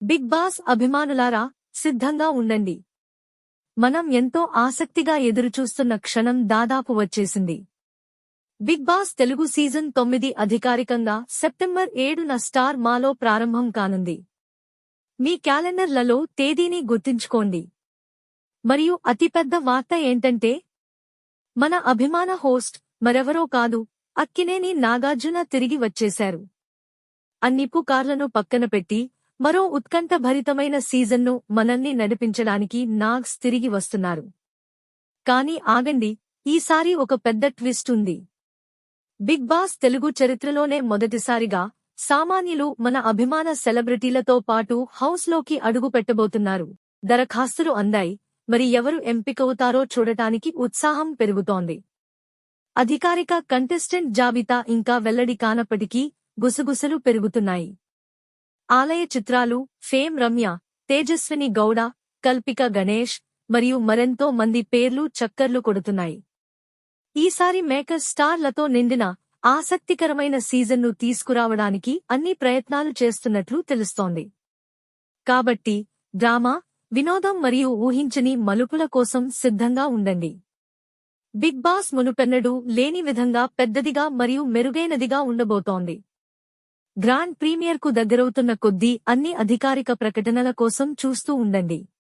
Big boss అభిమానులారా, సిద్ధంగా ఉండండి. మనం ఎంతో ఆసక్తిగా ఎదురుచూస్తున్న క్షణం దాదాపు వచ్చేసింది. బిగ్ బాస్ తెలుగు సీజన్ 9 అధికారికంగా సెప్టెంబర్ 7న స్టార్ మాలో ప్రారంభం కానుంది. మీ క్యాలెండర్లలో తేదీని గుర్తుంచుకోండి. మరియు అతిపెద్ద వార్త ఏంటంటే, మన అభిమాన హోస్ట్ మరెవరో కాదు, అక్కినేని నాగార్జున తిరిగి వచ్చేశారు. అన్ని పుకార్లను పక్కన పెట్టి మరో ఉత్కంఠభరితమైన సీజన్ను మనల్ని నడిపించడానికి నాగ్స్ తిరిగి వస్తున్నారు. కానీ ఆగండి, ఈసారి ఒక పెద్ద ట్విస్ట్ ఉంది. బిగ్ బాస్ తెలుగు చరిత్రలోనే మొదటిసారిగా సామాన్యులు మన అభిమాన సెలబ్రిటీలతో పాటు హౌస్లోకి అడుగుపెట్టబోతున్నారు. దరఖాస్తులు అందాయి, మరి ఎవరు ఎంపికవుతారో చూడటానికి ఉత్సాహం పెరుగుతోంది. అధికారిక కంటెస్టెంట్ జాబితా ఇంకా వెల్లడి కానప్పటికీ గుసగుసలు పెరుగుతున్నాయి. ఆలయ చిత్రాలు, ఫేమ్ రమ్య, తేజస్విని గౌడ, కల్పిక గణేష్ మరియు మరెంతో మంది పేర్లు చక్కర్లు కొడుతున్నాయి. ఈసారి మేకర్ స్టార్లతో నిండిన ఆసక్తికరమైన సీజన్ను తీసుకురావడానికి అన్ని ప్రయత్నాలు చేస్తున్నట్లు తెలుస్తోంది. కాబట్టి డ్రామా, వినోదం మరియు ఊహించని మలుపుల కోసం సిద్ధంగా ఉండండి. బిగ్ బాస్ మునుపెన్నడూ లేని విధంగా పెద్దదిగా మరియు మెరుగైనదిగా ఉండబోతోంది. గ్రాండ్ ప్రీమియర్కు దగ్గరవుతున్న కొద్దీ అన్ని అధికారిక ప్రకటనల కోసం చూస్తూ ఉండండి.